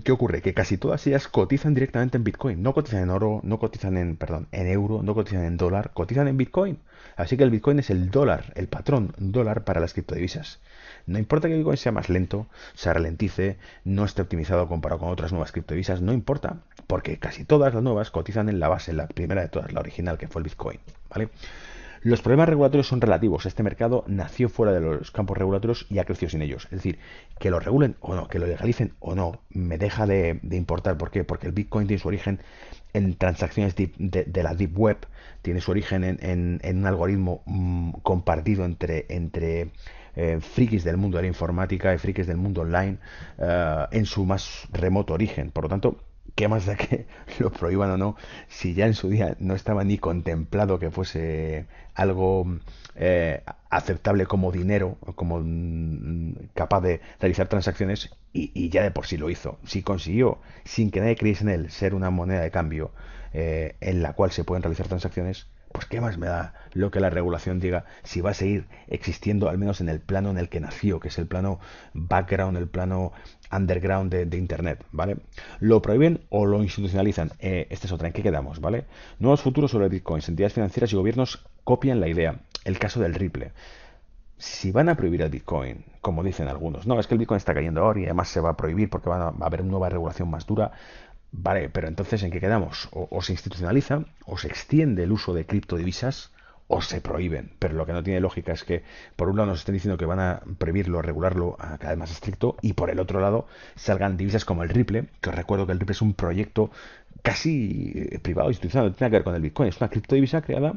¿qué ocurre? Que casi todas ellas cotizan directamente en Bitcoin. No cotizan en oro, no cotizan en, perdón, en euro, no cotizan en dólar, cotizan en Bitcoin. Así que el Bitcoin es el dólar, el patrón dólar para las criptodivisas. No importa que Bitcoin sea más lento, se ralentice, no esté optimizado comparado con otras nuevas criptodivisas, no importa, porque casi todas las nuevas cotizan en la base, la primera de todas, la original, que fue el Bitcoin, ¿vale? Los problemas regulatorios son relativos. Este mercado nació fuera de los campos regulatorios y ha crecido sin ellos. Es decir, que lo regulen o no, que lo legalicen o no, me deja de importar. ¿Por qué? Porque el Bitcoin tiene su origen en transacciones de la Deep Web, tiene su origen en un algoritmo compartido entre frikis del mundo de la informática y frikis del mundo online en su más remoto origen. Por lo tanto, ¿qué más da que lo prohíban o no? Si ya en su día no estaba ni contemplado que fuese algo aceptable como dinero, como capaz de realizar transacciones, y ya de por sí lo hizo. Si consiguió, sin que nadie creyese en él, ser una moneda de cambio en la cual se pueden realizar transacciones, pues qué más me da lo que la regulación diga si va a seguir existiendo, al menos en el plano en el que nació, que es el plano background, el plano underground de Internet, ¿vale? ¿Lo prohíben o lo institucionalizan? Esta es otra, ¿en qué quedamos, ¿vale? Nuevos futuros sobre bitcoins, entidades financieras y gobiernos copian la idea. El caso del Ripple. Si van a prohibir el Bitcoin, como dicen algunos, no, es que el Bitcoin está cayendo ahora y además se va a prohibir porque va a haber una nueva regulación más dura. Vale, pero entonces ¿en qué quedamos? O se institucionaliza, o se extiende el uso de criptodivisas, o se prohíben. Pero lo que no tiene lógica es que, por un lado, nos estén diciendo que van a prohibirlo, regularlo a cada vez más estricto, y por el otro lado, salgan divisas como el Ripple, que os recuerdo que el Ripple es un proyecto casi privado, institucional, no tiene que ver con el Bitcoin. Es una criptodivisa creada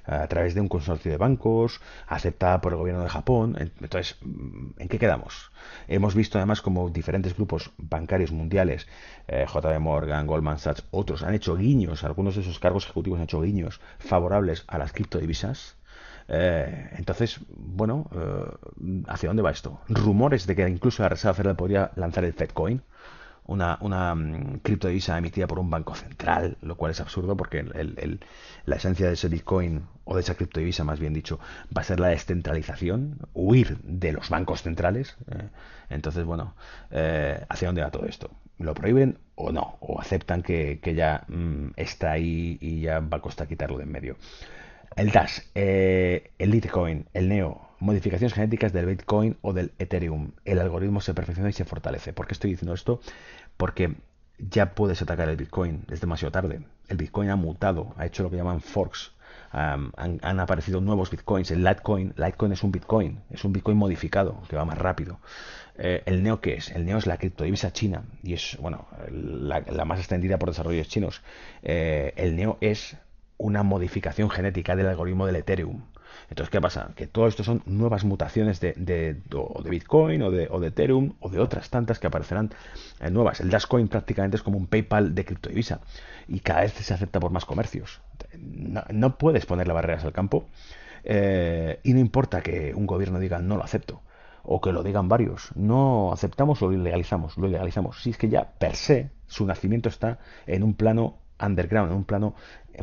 a través de un consorcio de bancos, aceptada por el gobierno de Japón. Entonces, ¿en qué quedamos? Hemos visto además como diferentes grupos bancarios mundiales, JP Morgan, Goldman Sachs, otros, han hecho guiños, algunos de esos cargos ejecutivos han hecho guiños favorables a las criptodivisas. Entonces, bueno, ¿hacia dónde va esto? Rumores de que incluso la Reserva Federal podría lanzar el Fedcoin, una criptodivisa emitida por un banco central, lo cual es absurdo porque la esencia de ese Bitcoin, o de esa criptodivisa más bien dicho, va a ser la descentralización, huir de los bancos centrales. Entonces, bueno, ¿hacia dónde va todo esto? ¿Lo prohíben o no? ¿O aceptan que ya está ahí y ya va a costar quitarlo de en medio? El Dash, el Litecoin, el Neo, modificaciones genéticas del Bitcoin o del Ethereum. El algoritmo se perfecciona y se fortalece. ¿Por qué estoy diciendo esto? Porque ya puedes atacar el Bitcoin, es demasiado tarde. El Bitcoin ha mutado, ha hecho lo que llaman forks. Han aparecido nuevos Bitcoins. El Litecoin es un Bitcoin modificado, que va más rápido. ¿El Neo qué es? El Neo es la criptodivisa china y es, bueno, la más extendida por desarrollos chinos. El Neo es una modificación genética del algoritmo del Ethereum. Entonces, ¿qué pasa? Que todo esto son nuevas mutaciones o de Bitcoin o de Ethereum o de otras tantas que aparecerán nuevas. El Dashcoin prácticamente es como un PayPal de criptodivisa y cada vez se acepta por más comercios. No puedes ponerle barreras al campo y no importa que un gobierno diga no lo acepto o que lo digan varios. No aceptamos o lo ilegalizamos. Lo ilegalizamos. Si es que ya per se su nacimiento está en un plano underground, en un plano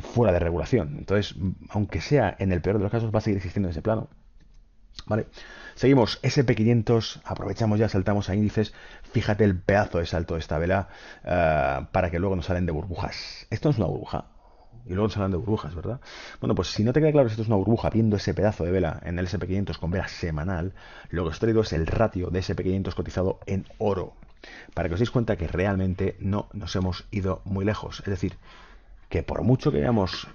fuera de regulación. Entonces, aunque sea en el peor de los casos, va a seguir existiendo en ese plano. Vale. Seguimos, SP500, aprovechamos ya, saltamos a índices. Fíjate el pedazo de salto de esta vela para que luego nos salen de burbujas. Esto no es una burbuja. Y luego nos hablan de burbujas, ¿verdad? Bueno, pues si no te queda claro si esto es una burbuja, viendo ese pedazo de vela en el SP500 con vela semanal, lo que os traigo es el ratio de SP500 cotizado en oro. Para que os deis cuenta que realmente no nos hemos ido muy lejos. Es decir, que por mucho que veamos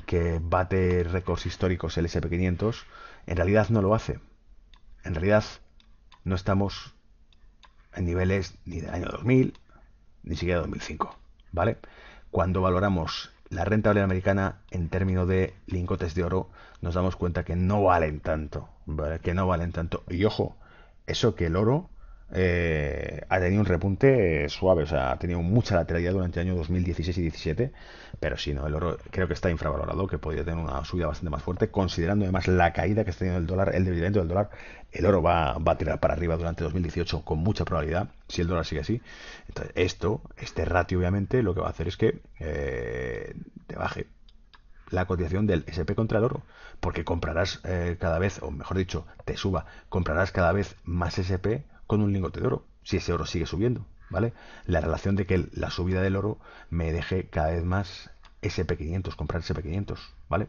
que bate récords históricos el SP500, en realidad no lo hace. En realidad no estamos en niveles ni del año 2000, ni siquiera 2005, ¿vale? Cuando valoramos la rentabilidad americana en términos de lingotes de oro, nos damos cuenta que no valen tanto, ¿vale? Que no valen tanto. Y ojo, eso que el oro ha tenido un repunte suave, o sea, ha tenido mucha lateralidad durante el año 2016 y 2017, pero sí, no, el oro creo que está infravalorado, que podría tener una subida bastante más fuerte, considerando además la caída que está teniendo el dólar, el debilitamiento del dólar. El oro va a tirar para arriba durante 2018 con mucha probabilidad, si el dólar sigue así. Entonces, este ratio obviamente lo que va a hacer es que te baje la cotización del SP contra el oro, porque comprarás cada vez, o mejor dicho, te suba, comprarás cada vez más SP con un lingote de oro, si ese oro sigue subiendo, ¿vale? La relación de que la subida del oro me deje cada vez más SP500, comprar SP500, ¿vale?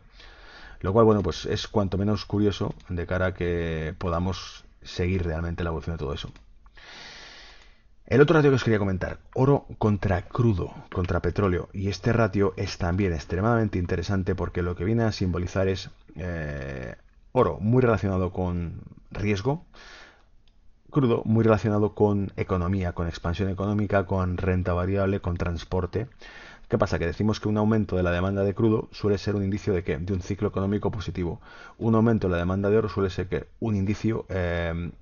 Lo cual, bueno, pues es cuanto menos curioso de cara a que podamos seguir realmente la evolución de todo eso. El otro ratio que os quería comentar, oro contra crudo, contra petróleo. Y este ratio es también extremadamente interesante porque lo que viene a simbolizar es oro muy relacionado con riesgo, crudo muy relacionado con economía, con expansión económica, con renta variable, con transporte. ¿Qué pasa? Que decimos que un aumento de la demanda de crudo suele ser un indicio de ¿qué? De un ciclo económico positivo. Un aumento de la demanda de oro suele ser que un indicio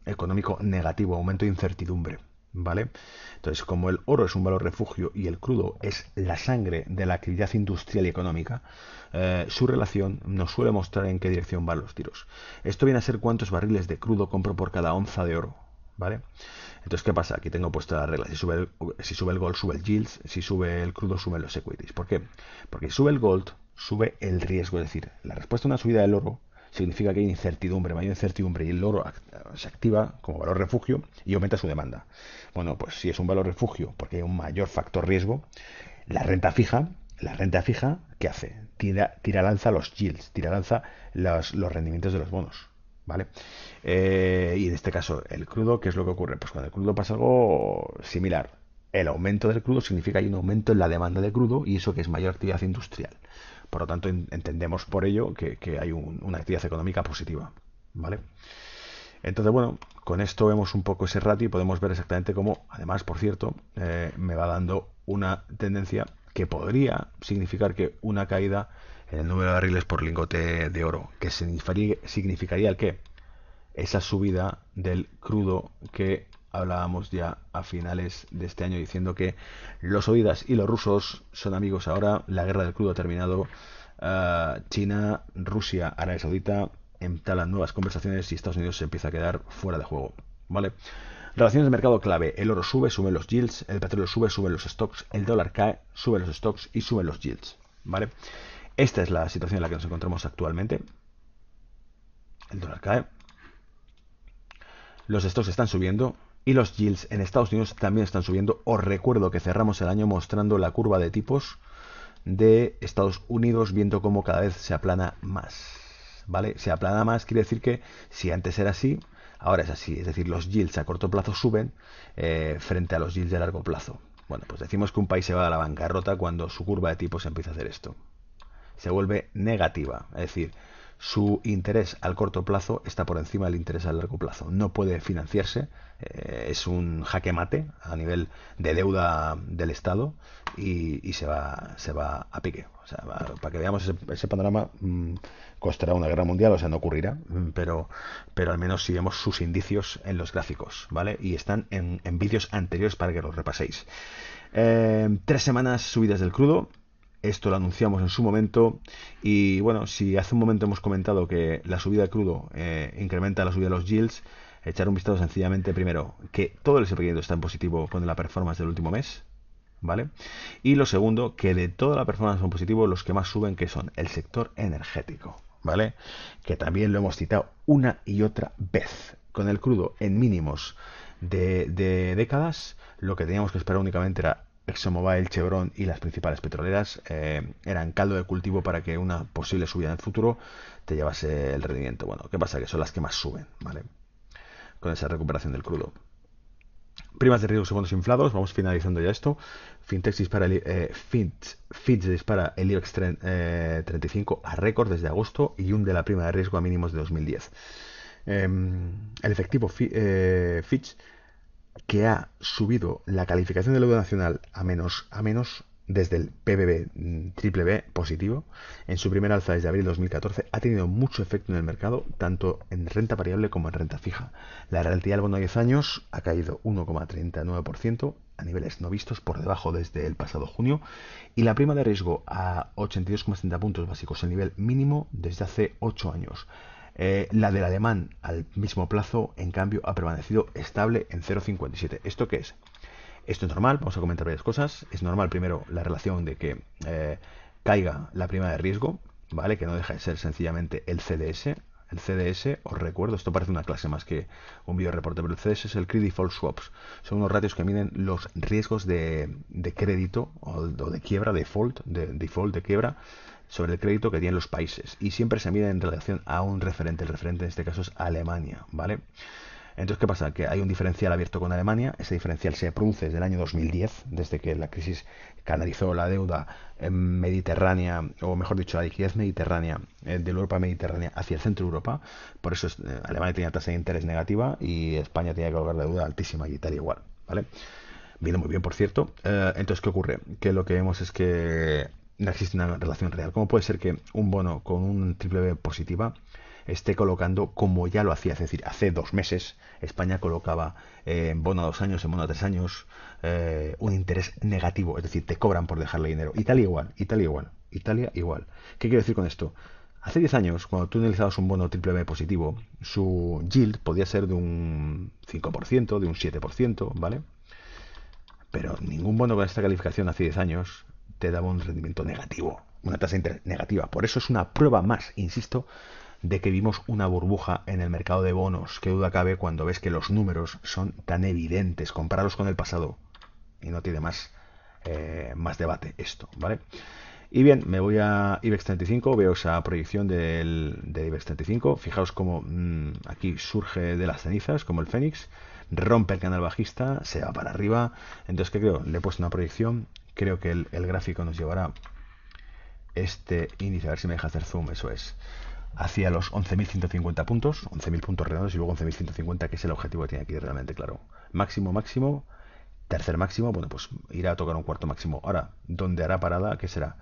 económico negativo, aumento de incertidumbre. ¿Vale? Entonces, como el oro es un valor refugio y el crudo es la sangre de la actividad industrial y económica, su relación nos suele mostrar en qué dirección van los tiros. Esto viene a ser cuántos barriles de crudo compro por cada onza de oro. ¿Vale? Entonces, ¿qué pasa? Aquí tengo puesta la regla. Si sube el gold, sube el yields. Si sube el crudo, suben los equities. ¿Por qué? Porque si sube el gold, sube el riesgo. Es decir, la respuesta a una subida del oro significa que hay incertidumbre, mayor incertidumbre, y el oro se activa como valor refugio y aumenta su demanda. Bueno, pues si es un valor refugio porque hay un mayor factor riesgo, la renta fija, ¿qué hace? Tira al alza los yields, tira al alza los rendimientos de los bonos. ¿Vale? Y en este caso, el crudo, ¿qué es lo que ocurre? Pues cuando el crudo pasa algo similar. El aumento del crudo significa que hay un aumento en la demanda de crudo y eso que es mayor actividad industrial. Por lo tanto, entendemos por ello que hay una actividad económica positiva. ¿Vale? Entonces, bueno, con esto vemos un poco ese ratio y podemos ver exactamente cómo, además, por cierto, me va dando una tendencia que podría significar que una caída en el número de barriles por lingote de oro, que significaría el qué, esa subida del crudo que hablábamos ya a finales de este año, diciendo que los sauditas y los rusos son amigos ahora, la guerra del crudo ha terminado, China, Rusia, Arabia Saudita entalan nuevas conversaciones y Estados Unidos se empieza a quedar fuera de juego, ¿vale? Relaciones de mercado clave, el oro sube, suben los yields, el petróleo sube, suben los stocks, el dólar cae, suben los stocks y suben los yields, ¿vale? Esta es la situación en la que nos encontramos actualmente. El dólar cae, los stocks están subiendo y los yields en Estados Unidos también están subiendo. Os recuerdo que cerramos el año mostrando la curva de tipos de Estados Unidos, viendo cómo cada vez se aplana más. ¿Vale? Se aplana más quiere decir que si antes era así, ahora es así. Es decir, los yields a corto plazo suben frente a los yields de largo plazo. Bueno, pues decimos que un país se va a la bancarrota cuando su curva de tipos empieza a hacer esto. Se vuelve negativa. Es decir, su interés al corto plazo está por encima del interés al largo plazo. No puede financiarse, es un jaque mate a nivel de deuda del Estado y se va a pique. O sea, para que veamos ese panorama, costará una guerra mundial, o sea, no ocurrirá, pero al menos sí vemos sus indicios en los gráficos, ¿vale? Y están en vídeos anteriores para que los repaséis. 3 semanas subidas del crudo. Esto lo anunciamos en su momento y bueno, si hace un momento hemos comentado que la subida de crudo incrementa la subida de los yields, echar un vistazo sencillamente primero que todo el S&P 500 está en positivo con la performance del último mes, ¿vale? Y lo segundo, que de toda la performance en positivo, los que más suben que son el sector energético, ¿vale? Que también lo hemos citado una y otra vez. Con el crudo en mínimos de décadas, lo que teníamos que esperar únicamente era ExxonMobil, Chevron y las principales petroleras eran caldo de cultivo para que una posible subida en el futuro te llevase el rendimiento. Bueno, ¿qué pasa? Que son las que más suben, ¿vale? Con esa recuperación del crudo. Primas de riesgo segundos inflados, vamos finalizando ya esto. Fintech dispara Fitch dispara el IBEX 35 a récord desde agosto y hunde la prima de riesgo a mínimos de 2010. El efectivo Fitch, que ha subido la calificación de deuda nacional a menos desde el PBB triple B positivo en su primera alza desde abril de 2014, ha tenido mucho efecto en el mercado, tanto en renta variable como en renta fija. La rentabilidad del bono a 10 años ha caído 1,39% a niveles no vistos, por debajo desde el pasado junio, y la prima de riesgo a 82,70 puntos básicos, el nivel mínimo desde hace 8 años. La del alemán al mismo plazo, en cambio, ha permanecido estable en 0,57. ¿Esto qué es? Esto es normal, vamos a comentar varias cosas. Es normal, primero, la relación de que caiga la prima de riesgo, ¿vale? Que no deja de ser sencillamente el CDS. El CDS, os recuerdo, esto parece una clase más que un video reporte, pero el CDS es el Credit Default Swaps. Son unos ratios que miden los riesgos de crédito o de quiebra, default de quiebra, sobre el crédito que tienen los países. Y siempre se mide en relación a un referente. El referente en este caso es Alemania, ¿vale? Entonces, ¿qué pasa? Que hay un diferencial abierto con Alemania. Ese diferencial se produce desde el año 2010, desde que la crisis canalizó la deuda mediterránea, o mejor dicho, la liquidez mediterránea de Europa mediterránea hacia el centro de Europa. Por eso Alemania tenía tasa de interés negativa y España tenía que colocar la deuda altísima y Italia igual, ¿vale? Viene muy bien, por cierto. Entonces, ¿qué ocurre? Que lo que vemos es que no existe una relación real. ¿Cómo puede ser que un bono con un triple B positiva esté colocando como ya lo hacía? Es decir, hace 2 meses España colocaba en bono a 2 años, en bono a 3 años, un interés negativo, es decir, te cobran por dejarle dinero. Italia igual, Italia igual, Italia igual. ¿Qué quiero decir con esto? Hace 10 años, cuando tú analizabas un bono triple B positivo, su yield podía ser de un 5%, de un 7%, ¿vale? Pero ningún bono con esta calificación hace 10 años te daba un rendimiento negativo, una tasa de interés negativa. Por eso es una prueba más, insisto, de que vimos una burbuja en el mercado de bonos. Qué duda cabe cuando ves que los números son tan evidentes. Compáralo con el pasado y no tiene más debate esto, ¿vale? Y bien, me voy a IBEX 35, veo esa proyección de IBEX 35. Fijaos cómo aquí surge de las cenizas, como el Fénix, rompe el canal bajista, se va para arriba. Entonces, ¿qué creo? Le he puesto una proyección. Creo que el gráfico nos llevará este índice, a ver si me deja hacer zoom, eso es, hacia los 11.150 puntos, 11.000 puntos redondos y luego 11.150, que es el objetivo que tiene aquí realmente claro. Máximo, máximo, tercer máximo, bueno, pues irá a tocar un cuarto máximo. Ahora, ¿dónde hará parada? ¿Qué será?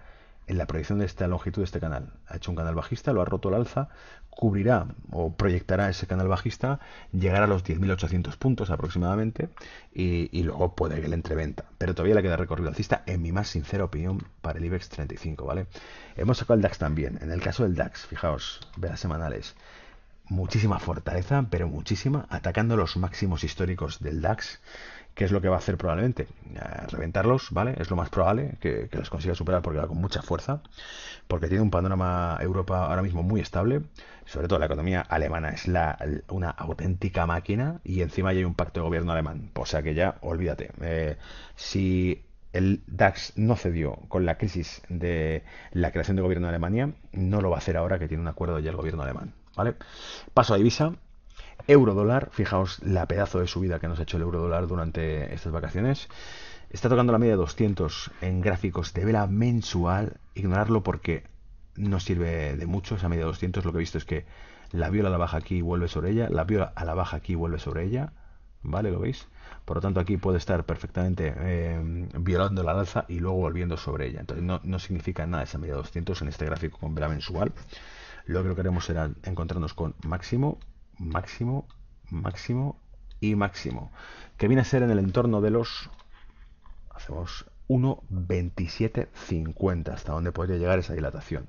En la proyección de esta longitud de este canal. Ha hecho un canal bajista, lo ha roto al alza, cubrirá o proyectará ese canal bajista, llegará a los 10.800 puntos aproximadamente y luego puede que le entreventa. Pero todavía le queda recorrido alcista, en mi más sincera opinión, para el IBEX 35, ¿vale? Hemos sacado el DAX también. En el caso del DAX, fijaos, velas semanales, muchísima fortaleza, pero muchísima, atacando los máximos históricos del DAX. ¿Qué es lo que va a hacer probablemente? Reventarlos, ¿vale? Es lo más probable que los consiga superar porque va con mucha fuerza, porque tiene un panorama Europa ahora mismo muy estable, sobre todo la economía alemana es una auténtica máquina y encima ya hay un pacto de gobierno alemán, o sea que ya olvídate. Si el DAX no cedió con la crisis de la creación de gobierno de Alemania, no lo va a hacer ahora que tiene un acuerdo ya el gobierno alemán, ¿vale? Paso a divisa. Euro dólar, fijaos la pedazo de subida que nos ha hecho el euro dólar durante estas vacaciones. Está tocando la media de 200 en gráficos de vela mensual. Ignorarlo porque no sirve de mucho esa media de 200. Lo que he visto es que la viola a la baja aquí y vuelve sobre ella, la viola a la baja aquí y vuelve sobre ella. ¿Vale? ¿Lo veis? Por lo tanto, aquí puede estar perfectamente violando la alza y luego volviendo sobre ella. Entonces, no significa nada esa media de 200 en este gráfico con vela mensual. Lo que queremos será encontrarnos con máximo, máximo, máximo y máximo, que viene a ser en el entorno de los, hacemos 1,2750, hasta donde podría llegar esa dilatación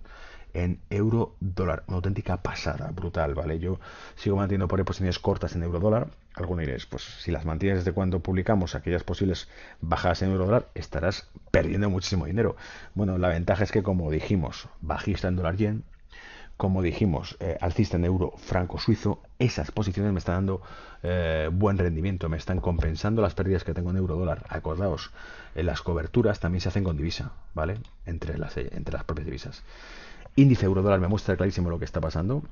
en euro dólar, una auténtica pasada, brutal, ¿vale? Yo sigo manteniendo por ahí posiciones cortas en euro dólar. Alguno diréis, pues si las mantienes desde cuando publicamos aquellas posibles bajadas en euro dólar, estarás perdiendo muchísimo dinero. Bueno, la ventaja es que, como dijimos, bajista en dólar yen, como dijimos, alcista en euro franco suizo, esas posiciones me están dando buen rendimiento, me están compensando las pérdidas que tengo en euro dólar. Acordaos, las coberturas también se hacen con divisa, ¿vale? Entre las propias divisas. Índice euro dólar me muestra clarísimo lo que está pasando.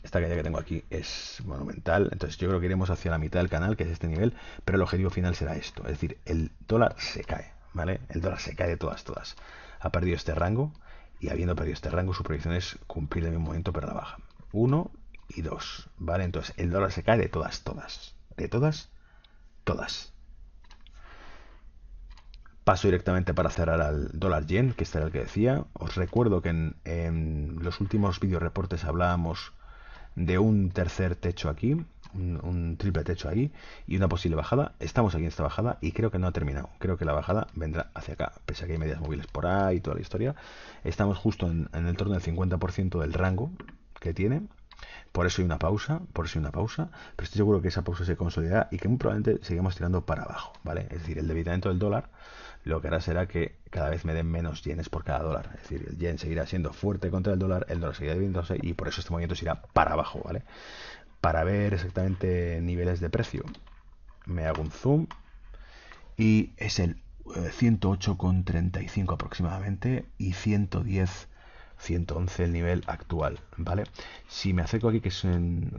Esta caída que tengo aquí es monumental, entonces yo creo que iremos hacia la mitad del canal, que es este nivel, pero el objetivo final será esto, es decir, el dólar se cae, ¿vale? El dólar se cae de todas. Ha perdido este rango, y habiendo perdido este rango, su proyección es cumplir el mismo momento, pero a la baja. 1 y 2, ¿vale? Entonces el dólar se cae de todas. De todas. Paso directamente para cerrar al dólar yen, que este era el que decía. Os recuerdo que en los últimos video reportes hablábamos de un tercer techo aquí, un triple techo ahí y una posible bajada. Estamos aquí en esta bajada y creo que no ha terminado. Creo que la bajada vendrá hacia acá, pese a que hay medias móviles por ahí y toda la historia. Estamos justo en el torno del 50% del rango que tiene. Por eso hay una pausa, pero estoy seguro que esa pausa se consolidará y que muy probablemente seguimos tirando para abajo, ¿vale? Es decir, el debilitamiento del dólar lo que hará será que cada vez me den menos yenes por cada dólar. Es decir, el yen seguirá siendo fuerte contra el dólar seguirá debilitándose y por eso este movimiento se irá para abajo, ¿vale? Para ver exactamente niveles de precio, me hago un zoom y es el 108,35 aproximadamente y 111 el nivel actual, ¿vale? Si me acerco aquí, que es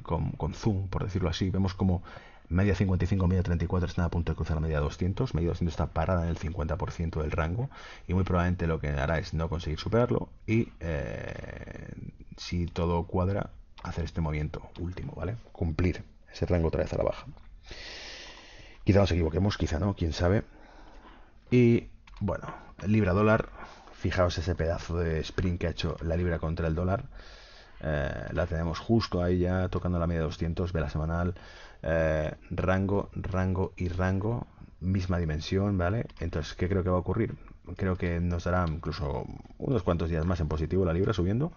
con zoom, por decirlo así, vemos como media 55, media 34 están a punto de cruzar la media 200. Media 200 está parada en el 50% del rango y muy probablemente lo que hará es no conseguir superarlo y si todo cuadra, hacer este movimiento último, ¿vale? Cumplir ese rango otra vez a la baja. Quizá nos equivoquemos, quizá no, quién sabe. Y bueno, libra dólar, fijaos ese pedazo de sprint que ha hecho la libra contra el dólar. La tenemos justo ahí ya tocando la media de 200, vela semanal, rango y rango, misma dimensión, ¿vale? Entonces, ¿qué creo que va a ocurrir? Creo que nos dará incluso unos cuantos días más en positivo la libra subiendo,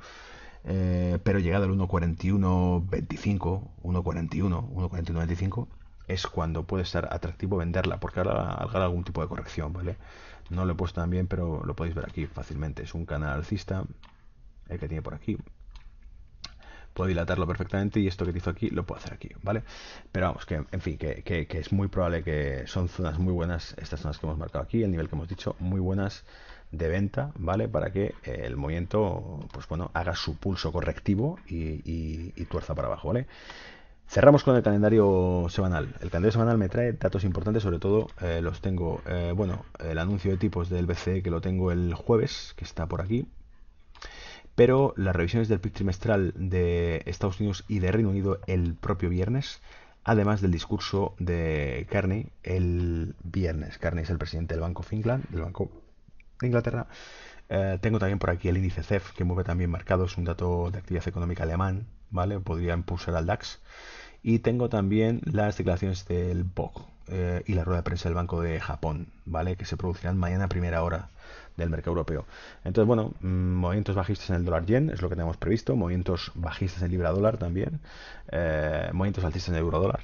pero llegado al 1.41.25, 1.41.25 es cuando puede estar atractivo venderla, porque ahora habrá algún tipo de corrección, ¿vale? No lo he puesto tan bien, pero lo podéis ver aquí fácilmente. Es un canal alcista, el que tiene por aquí. Puedo dilatarlo perfectamente y esto que te hizo aquí lo puedo hacer aquí, ¿vale? Pero vamos, que en fin, que es muy probable que son zonas muy buenas, estas zonas que hemos marcado aquí, el nivel que hemos dicho, muy buenas de venta, ¿vale? Para que el movimiento, pues bueno, haga su pulso correctivo y tuerza para abajo, ¿vale? Cerramos con el calendario semanal. El calendario semanal me trae datos importantes, sobre todo los tengo, bueno, el anuncio de tipos del BCE que lo tengo el jueves, que está por aquí, pero las revisiones del PIB trimestral de Estados Unidos y de Reino Unido el propio viernes, además del discurso de Carney el viernes. Carney es el presidente del Bank of England, del Banco de Inglaterra. Tengo también por aquí el índice CEF, que mueve también marcado, es un dato de actividad económica alemán, ¿vale? Podría impulsar al DAX. Y tengo también las declaraciones del BOC y la rueda de prensa del Banco de Japón, ¿vale? Que se producirán mañana a primera hora del mercado europeo. Entonces, bueno, movimientos bajistas en el dólar yen, es lo que tenemos previsto, movimientos bajistas en libra dólar también, movimientos alcistas en euro dólar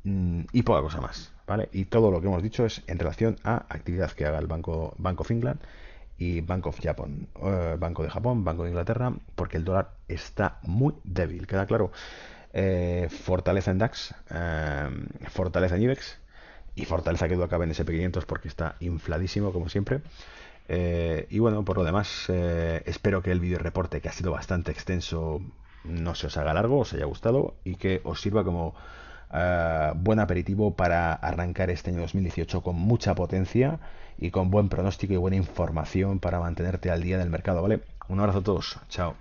y poca cosa más, ¿vale? Y todo lo que hemos dicho es en relación a actividad que haga el Banco of England y Bank of Japan, Banco de Japón, Banco de Inglaterra, porque el dólar está muy débil, queda claro. Fortaleza en DAX, fortaleza en IBEX y fortaleza que duda cabe en SP500 porque está infladísimo como siempre. Y bueno, por lo demás, espero que el vídeo reporte, que ha sido bastante extenso, no se os haga largo, os haya gustado y que os sirva como buen aperitivo para arrancar este año 2018 con mucha potencia y con buen pronóstico y buena información para mantenerte al día del mercado, ¿vale? Un abrazo a todos, chao.